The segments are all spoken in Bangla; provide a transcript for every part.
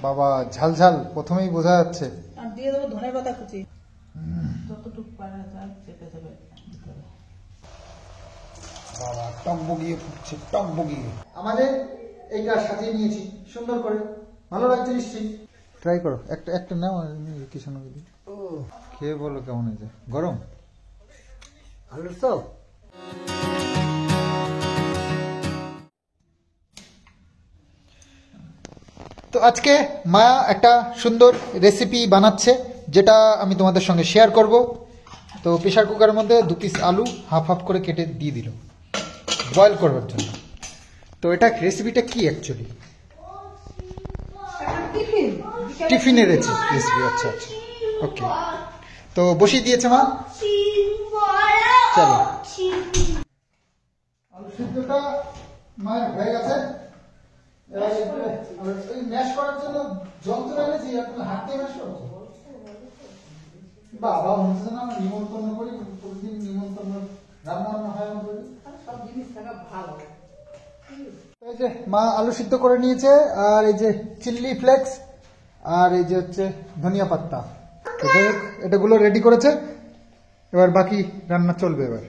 বাবা ঝাল ঝাল প্রথমেই বোঝা যাচ্ছে। আর দিয়ে দেবো ধনে পাতা কুচি, যতটুকু পারা যায় চেপে চেপে দিতে হবে। বাবা টক বগিয়ে ফুটছে, টক বগিয়ে। আমাদের এইটা সাজিয়ে নিয়েছি সুন্দর করে, ভালো লাগছে নিশ্চয়ই। ট্রাই করো, একটা একটা নাও, কিছু না কিছু খেয়ে বলো কেমন হয়েছে। গরম আলুর চপ। তো আজকে মা একটা সুন্দর রেসিপি বানাচ্ছে, যেটা আমি তোমাদের সঙ্গে শেয়ার করব। তো প্রেশার কুকারের মধ্যে 2 পিস আলু হাফ হাফ করে কেটে দিয়ে দিল বয়েল করবার জন্য। তো এটা রেসিপিটা কি অ্যাকচুয়ালি? টিফিনের রেসিপি। আচ্ছা আচ্ছা, ওকে। তো বসিয়ে দিয়েছে মা, চলো। আলু সিদ্ধটা মায়ের হয়ে গেছে। ম্যাশ করার জন্য যন্ত্র এনেছি, আপনার হাত দিয়ে ম্যাশ করছো? বাবা বলছে না নিমন্ত্রণ করি, প্রতিদিন নিমন্ত্রণ রান্না বান্না হয় আমাদের, সব জিনিস থাকা ভালো। এই যে মা আলু সিদ্ধ করে নিয়েছে, আর এই যে চিলি ফ্লেক্স, আর এই যে হচ্ছে ধনিয়া পাত্তা, এটাগুলো রেডি করেছে। এবার বাকি রান্না চলবে। এবার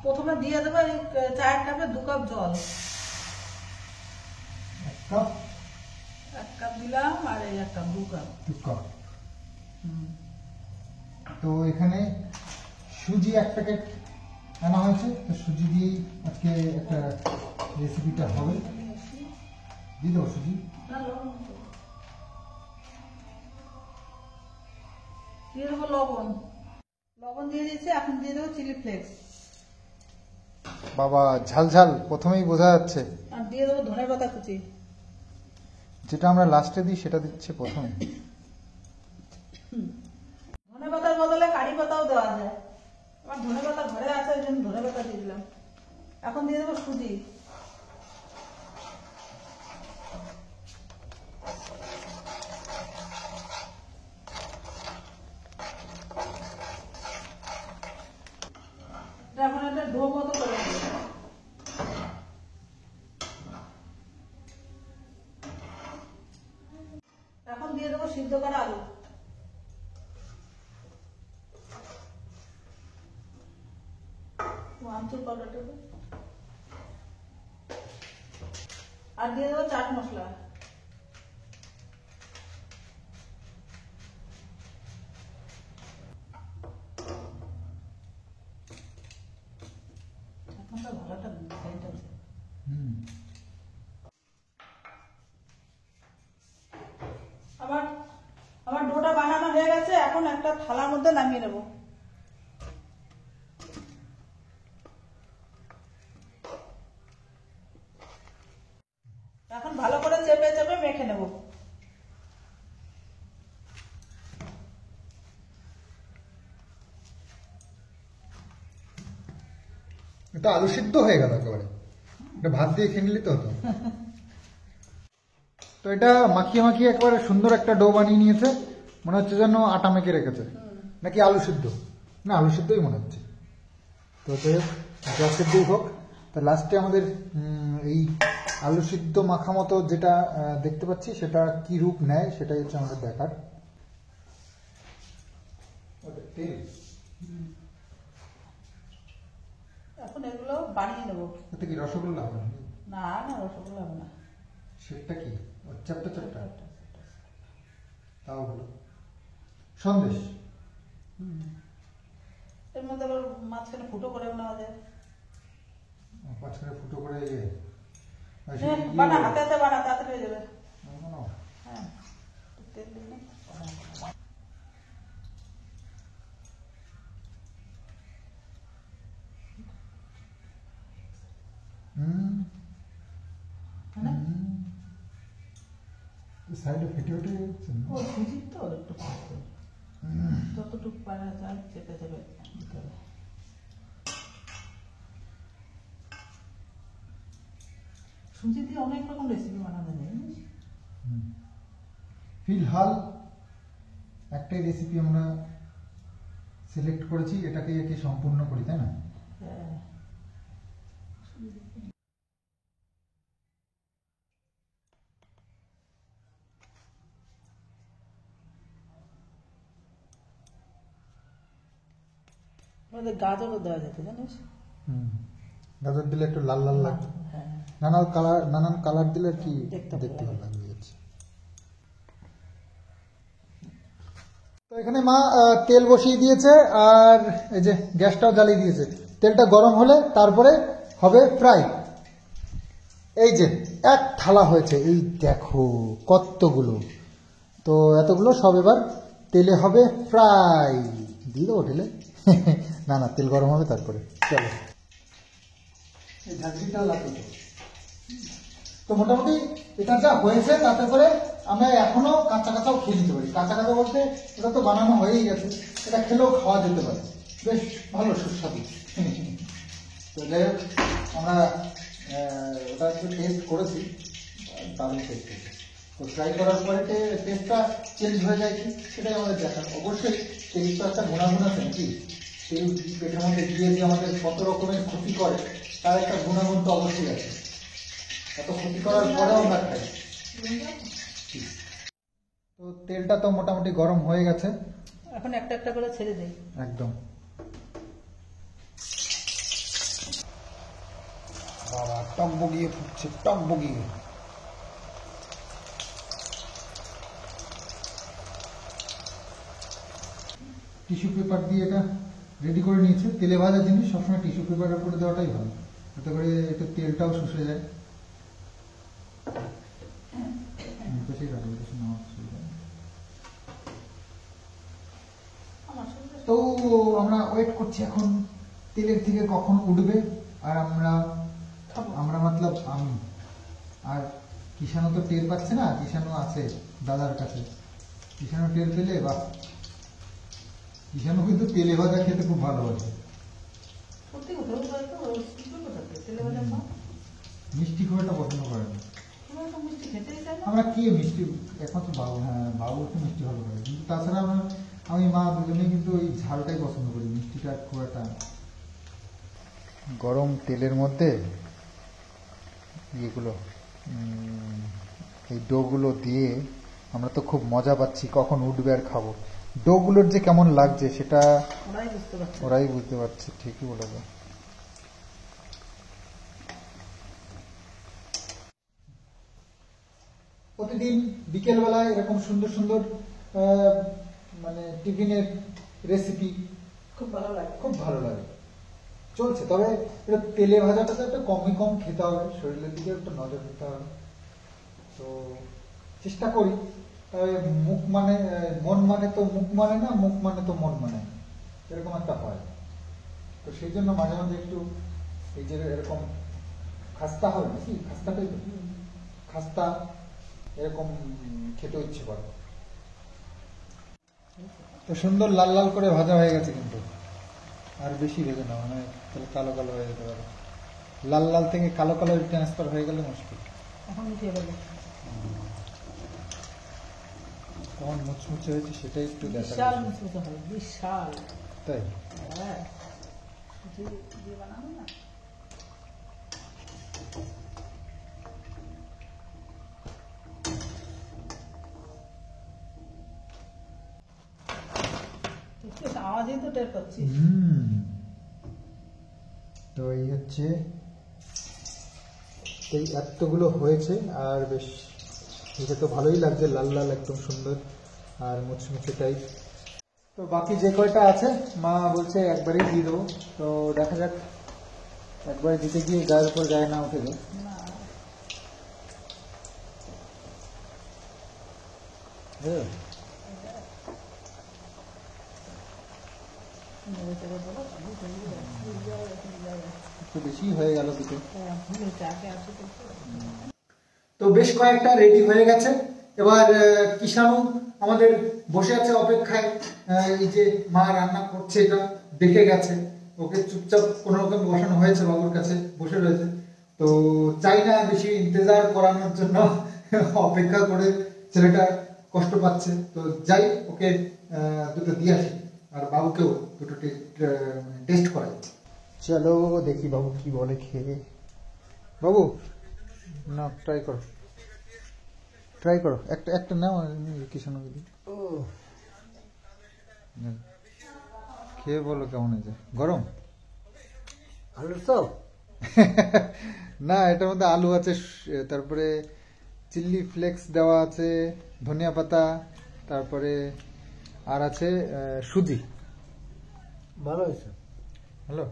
প্রথমে দিয়ে দেবো এই চায়ের কাপে 2 কাপ জল, 1 কাপ দিলাম, আর এই 1 কাপ 2 কাপ। তো এখানে সুজি 1 প্যাকেট আনা হয়েছে, তো সুজি দিয়েই আজকে একটা রেসিপিটা হবে। দিয়ে দেবো সুজি, দিয়ে দেবো লবণ, লবণ দিয়ে দিয়েছি। এখন দিয়ে দেবো চিলি ফ্লেক্স, বাবা ঝাল ঝাল প্রথমেই বোঝা যাচ্ছে। আর দিয়ে দেবো ধনে পাতা কুচি। যেটা আমরা লাস্টে দিই সেটা দিচ্ছে প্রথমে। ধনে পাতার বদলে কারি পাতাও দেওয়া যায়, আমার ধনে পাতা ঘরে আছে, ওই জন্য ধনে পাতা দিয়ে দিলাম। এখন দিয়ে দেবো সুজি, এখন একটা ডো মতো করে দেবো। এখন দিয়ে দেবো সিদ্ধ করা আলু, আমচুর পাউডারটা, আর দিয়ে দেবো চাট মশলা। এখন তো ভালো একটা সেন্ট আছে। আমার আমার ডোটা বানানো হয়ে গেছে, এখন একটা থালার মধ্যে নামিয়ে নেব। এখন ভালো করে চেপে চেপে মেখে নেব। এটা আলু সিদ্ধ হয়ে গেল একেবারে, এটা ভাত দিয়ে খেয়ে নিলে তো হতো। তো এটা মাখিয়ে মাখিয়ে একেবারে সুন্দর একটা ডো বানিয়ে নিয়েছে, মনে হচ্ছে যেন আটা মেখে রেখেছে, নাকি আলু সিদ্ধ? না, আলু সিদ্ধই মনে হচ্ছে। তো যা সিদ্ধই হোক, তা লাস্টে আমাদের এই আলু সিদ্ধ মাখা মতো যেটা দেখতে পাচ্ছি, সেটা কি রূপ নেয় সেটাই হচ্ছে আমাদের দেখার। এখন এগুলো বানিয়ে নেব। এতে কি রসগোল্লা হবে? না না, রসগোল্লা হবে না। সেটা কি চ্যাপ্টা চ্যাপ্টা? তাও হলো সন্দেশ। এর মধ্যে আবার মাঝখানে ফুটো করে নেওয়া যায়। মাঝখানে ফুটো করে বানা, হাতে হাতে বানা, তাড়াতাড়ি হয়ে যাবে। হ্যাঁ, তেল দিন না। সাইডে ফেটে উঠে যাচ্ছে। ও সুজির তো একটু যতটুকু পারা যায় চেপে চেপে দিতে হবে। সুজি দিয়ে অনেক রকম রেসিপি বানানো যায়। ফিলহাল একটাই রেসিপি আমরা সিলেক্ট করেছি, এটাকে একে সম্পূর্ণ করি, তাই না? হ্যাঁ। আমাদের গাজরও দেওয়া যেত জানিস। গাজর দিলে একটু লাল লাল লাগতো, হ্যাঁ, নানান কালার দিলে আর কি দেখতে দেখতে ভালো ভালো লাগবে। তো এখানে মা তেল বসিয়ে দিয়েছে আর এই যে গ্যাসটাও জ্বালিয়ে দিয়েছে। তেলটা গরম হলে তারপরে হবে ফ্রাই। এই যে এক থালা হয়েছে, এই দেখো কতগুলো। তো এতগুলো সব এবার তেলে হবে ফ্রাই। দিয়ে দেবো ঢেলে না তেল গরম হবে তারপরে। চলো এই ঝাঁঝরিটা লাগবে। তো মোটামুটি এটা যা হয়েছে তাতে করে আমরা এখনো কাঁচা কাঁচাও খেয়ে নিতে পারি। কাঁচা কাঁচা বলতে এটা তো বানানো হয়েই গেছে, এটা খেলেও খাওয়া যেতে পারে, বেশ ভালো সুস্বাদু। তো যাই হোক আমরা ওটা একটু টেস্ট করেছি, দারুণ টেস্ট হয়েছে। তো ফ্রাই করার পরে টেস্টটা চেঞ্জ হয়ে যায় কি সেটাই আমাদের দেখার। অবশ্যই তেল তো একটা গুণাগুণ আছে নাকি, তেল পেটের মধ্যে গিয়ে দিয়ে আমাদের কত রকমের ক্ষতি করে তার একটা গুণাগুণ তো অবশ্যই আছে। এত ক্ষতি করার পরেও আমরা খাই। তো তেলটা তো মোটামুটি গরম হয়ে গেছে, এখন একটা একটা করে ছেড়ে দেই। একদম। বাবা টক বগিয়ে ফুটছে, টক বগিয়ে। টিস্যু পেপার দিয়ে এটা রেডি করে নিয়েছে। তেলে ভাজা জিনিস সবসময় টিস্যু পেপারের উপরে দেওয়াটাই ভালো, এতে করে একটু তেলটাও শুষে যায়। তো আমরা ওয়েট করছি এখন তেলের থেকে কখন উঠবে। আর আমরা মতলব আমি আর কিষানও তো টের পাচ্ছে না, কিষানও আছে দাদার কাছে। কিষানও টের পেলে বা কিষানও কিন্তু তেলে ভাজা খেতে খুব ভালোবাসে। সত্যি কথা তেলে ভাজা খাও, মিষ্টি খুব একটা পছন্দ করে না। মিষ্টি খেতেই চাই না। আমরা কি মিষ্টি একমাত্র বাবু, হ্যাঁ বাবু একটু মিষ্টি ভালো করে, কিন্তু তাছাড়া আমি মা দুজনেই কিন্তু ওই ঝালটাই পছন্দ করি, মিষ্টিটা খুব একটা। গরম তেলের মধ্যে ইয়েগুলো এই ডোগুলো দিয়ে আমরা তো খুব মজা পাচ্ছি, কখন উঠবে আর খাবো। ডোগুলোর যে কেমন লাগছে সেটা ওরাই বুঝতে পারছে। ঠিকই বলেছে। প্রতিদিন বিকেলবেলায় এরকম সুন্দর সুন্দর মানে টিফিনের রেসিপি খুব ভালো লাগে, খুব ভালো লাগে। চলছে, তবে এটা তেলে ভাজাটা তো একটু কম খেতে হবে, শরীরের দিকে একটু নজর দিতে হবে। তো চেষ্টা করি, তবে মুখ মানে মন মানে তো মুখ মানে না, মুখ মানে তো মন মানে না, এরকম একটা হয়। তো সেই জন্য মাঝে মাঝে একটু এই যে এরকম খাস্তা হবে নাকি, খাস্তাটাই তো খাস্তা এরকম খেতে ইচ্ছে করে। তো সুন্দর লাল লাল করে ভাজা হয়ে গেছে, কিন্তু আর বেশি ভেজে না, মানে তাহলে কালো কালো হয়ে যেতে পারে। লাল লাল থেকে কালো কালো ট্রান্সফার হয়ে গেলে মুশকিল। এখন উঠিয়ে গেল, কেমন মুচমুচে হয়েছে সেটাই একটু দেখা। বিশাল মুচমুচে হবে, বিশাল। তাই হ্যাঁ, দিয়ে বানাবো না। আওয়াজই তো টের পাচ্ছি। তো এই হচ্ছে এই এতগুলো হয়েছে, আর বেশ এটা তো ভালোই লাগছে, লাল লাল একদম সুন্দর আর মুচমুচে টাইপ। তো বাকি যে কয়টা আছে মা বলছে একবারেই দিয়ে দেবো। তো দেখা যাক, একবারে দিতে গিয়ে গায়ের উপর গায়ে না উঠে যায়। একটু বেশি হয়ে গেল দুটো। তো বেশ কয়েকটা রেডি হয়ে গেছে। এবার কিষানু আমাদের বসে আছে অপেক্ষায়, এই যে মা রান্না করছে এটা দেখে গেছে, ওকে চুপচাপ কোনো রকম বসানো হয়েছে, বাবুর কাছে বসে রয়েছে। তো চাই না বেশি ইন্তজার করানোর জন্য, অপেক্ষা করে ছেলেটা কষ্ট পাচ্ছে। তো যাই ওকে দুটো দিয়ে আসি, আর বাবুকেও দুটো টেস্ট করাই। চলো দেখি বাবু কি বলে খেয়ে। বাবু না ট্রাই করো, ট্রাই করো, একটা নাও কিষানু দিদি। খেয়ে বলো কেমন হয়েছে। গরম? আলুর চপ? না, এটার মধ্যে আলু আছে, তারপরে চিলি ফ্লেক্স দেওয়া আছে, ধনিয়া পাতা, তারপরে আর আছে সুজি। ভালো হয়েছে। হ্যালো,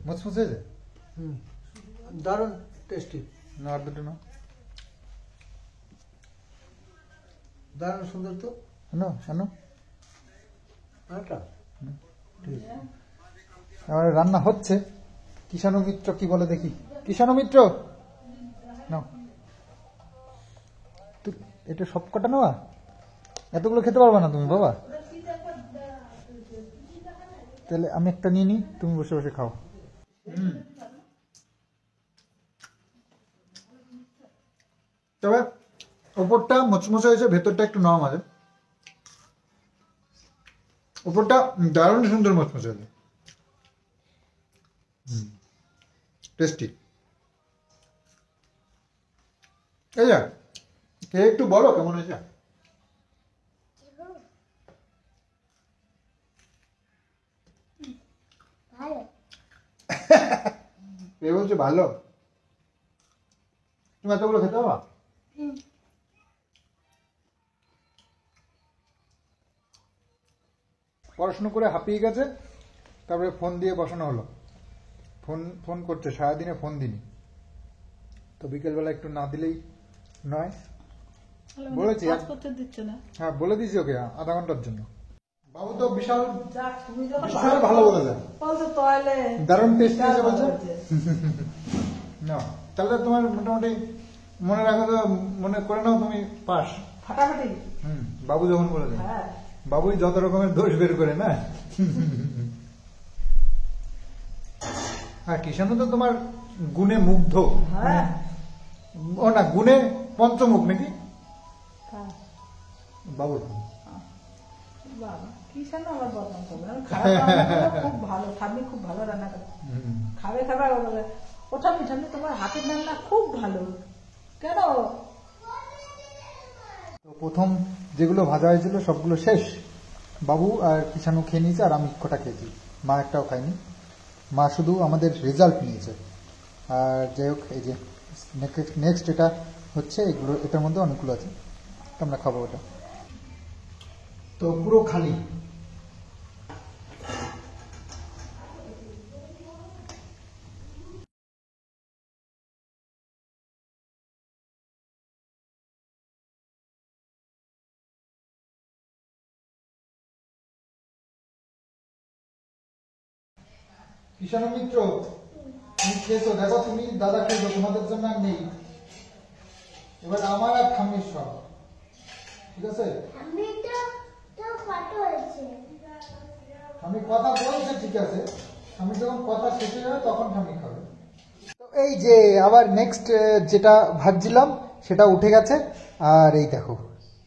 মুচমুচ হয়েছে? হুম, দারুণ টেস্টি, না আর দুটো না? দারুণ সুন্দর তো। আনো আনো। আটা ঠিক। আমার রান্না হচ্ছে। কিষাণু মিত্র কি বলে দেখি। কিষাণু মিত্র নাও, এটা সব কটা নেওয়া? এতগুলো খেতে পারবে না তুমি বাবা। তাহলে আমি একটা নিয়ে নিই, তুমি বসে বসে খাও। তবে ওপরটা মচমচে হয়েছে, ভেতরটা একটু নরম আছে। ওপরটা দারুণ সুন্দর মচমচে হয়েছে, টেস্টি। এই যা, খেয়ে একটু বলো কেমন হয়েছে। এ বলছে ভালো। তুমি এতগুলো খেতে পারবা? পড়াশুনো করে হাঁপিয়ে গেছে, তারপরে ফোন দিয়ে বসানো হলো। ফোন করছে, সারাদিনে ফোন দিনি, তো বিকেলবেলা একটু না দিলেই নয়। বলেছি কাজ করতে দিচ্ছে না। হ্যাঁ, বলে দিয়েছি ওকে আধা ঘন্টার জন্য। বাবু তো বিশাল যাক, তুমি যখন বিশাল ভালো বলেছে, বলছো তাহলে দারুণ টেস্টি হয়েছে বলছে। হয়েছে। না, তাহলে তোমার মোটামুটি মনে রাখো তো, মনে করে নাও তুমি পাস। ফাটাফাটি। বাবু যখন বলেছে, হ্যাঁ, বাবুই যত রকমের দোষ বের করে না। হ্যাঁ, কিষাণু তো তোমার গুণে মুগ্ধ। হ্যাঁ। ও না, গুণে পঞ্চমুখ নাকি হ্যাঁ। বাবুর। বাবা, কি যেন আবার বদনাম করবে। আমি খারাপ রান্না করলে খুব ভালো, ঠাম্মি খুব ভালো রান্না করে। খাবে খাবে আবার বলে, ও ঠাম্মি ঠাম্মি তোমার হাতের রান্না খুব ভালো। কেন? তো প্রথম যেগুলো ভাজা হয়েছিল সবগুলো শেষ। বাবু আর কিষাণু খেয়ে নিয়েছে, আর আমি কটা খেয়েছি, মা একটাও খাইনি। মা শুধু আমাদের রেজাল্ট নিয়েছে। আর যাই হোক, এই যে নেক্সট এটা হচ্ছে, এগুলো এটার মধ্যে অনেকগুলো আছে, তো আমরা খাবো ওটা। তো পুরো খালি। কিষাণু মিত্র, তুমি খেয়েছো, দেখো তুমি দাদা খেয়েছো, তোমাদের জন্য আর নেই। এবার আমার আর ঠাম্মির সব, ঠিক আছে? আমি কথা বলছে, ঠিক আছে, আমি যখন কথা শেষ হয়ে যাবে তখন ঠাম্মি খাবে। তো এই যে আবার নেক্সট যেটা ভাজছিলাম সেটা উঠে গেছে, আর এই দেখো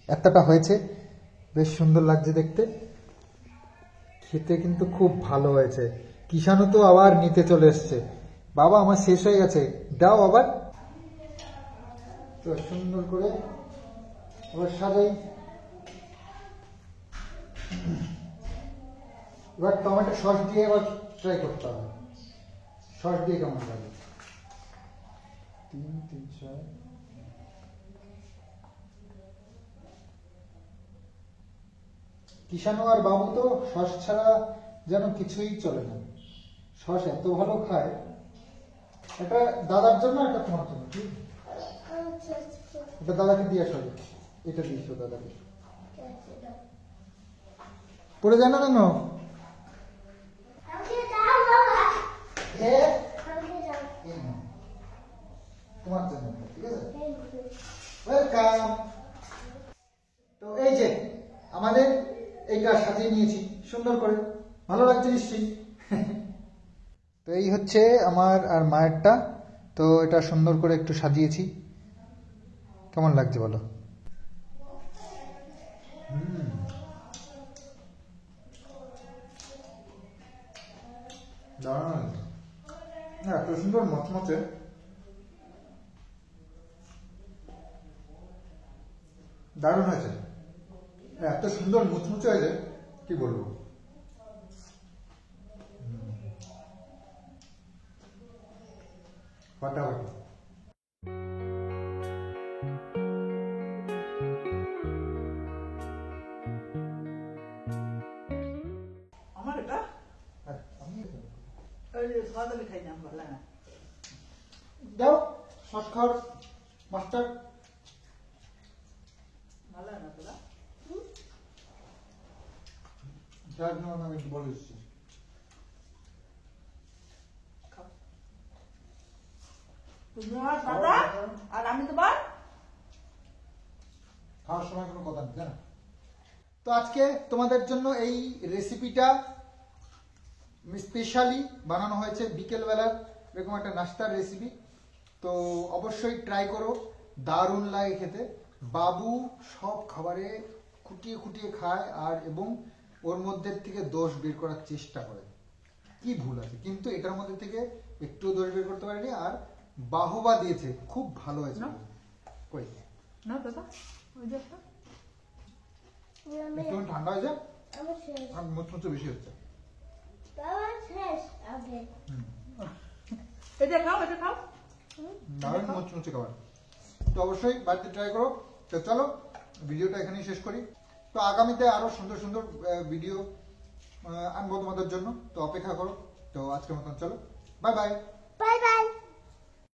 এতটা হয়েছে, বেশ সুন্দর লাগছে দেখতে। খেতে কিন্তু খুব ভালো হয়েছে। কিষাণু তো আবার নিতে চলে এসছে, বাবা আমার শেষ হয়ে গেছে, দাও আবার। তো সুন্দর করে আবার সাজাই। এবার টমেটো সস দিয়ে এবার ট্রাই করতে হবে, সস দিয়ে কেমন লাগে। 3, 3, 4। কিষাণু আর বাবু তো সস ছাড়া যেন কিছুই চলে না, সস এত ভালো খায়। এটা দাদার জন্য, এটা তোমার জন্য, ঠিক? এটা দাদাকে দিয়ে আসো, এটা দিয়েছো দাদাকে। পড়ে যায় না কেন? তোমার জন্য, ঠিক আছে, ওয়েলকাম। তো এই যে আমাদের এইটা সাজিয়ে নিয়েছি সুন্দর করে, ভালো লাগছে নিশ্চয়ই। তো এই হচ্ছে আমার আর মায়েরটা। তো এটা সুন্দর করে একটু সাজিয়েছি, কেমন লাগছে বলো? দারুণ, এত সুন্দর মচমচে, দারুণ হয়েছে, এত সুন্দর মুচমুচে হয়েছে কি বলবো। ফাটাফাটি। আমার এটা ওই যে সকালে খাই না ভালো লাগে না। দাও সস খাওয়ার মাস্টার। ভালো লাগে না তোরা যার জন্য আমি বলে এসেছি। খাও। তুমি আমার দাদা আর আমি তোমার খাওয়ার সময় কোনো কথা নেই, জানো? তো আজকে তোমাদের জন্য এই রেসিপিটা স্পেশালি বানানো হয়েছে বিকেলবেলার এরকম একটা নাস্তার রেসিপি। তো অবশ্যই ট্রাই করো, দারুণ লাগে খেতে। বাবু সব খাবারে খুঁটিয়ে খুঁটিয়ে খায় আর এবং ওর মধ্যে থেকে দোষ বের করার চেষ্টা করে, কি ভুল আছে, কিন্তু এটার মধ্যে থেকে একটু দোষ বের করতে পারেনি আর বাহবা দিয়েছে, খুব ভালো হয়েছে। না। কই না দাদা ওই যে একটা একটু ঠান্ডা হয়েছে আমার শেষ আর মুচমুচে বেশি হচ্ছে। আমার শেষ আগে এটা খাও এটা খাও দারুণ মুচমুচে খাবার। তো অবশ্যই বাড়িতে ট্রাই করো। তো চলো ভিডিওটা এখানেই শেষ করি। তো আগামীতে আরো সুন্দর সুন্দর ভিডিও আনবো তোমাদের জন্য, তো অপেক্ষা করো। তো আজকের মতন চলো, বাই বাই। Bye bye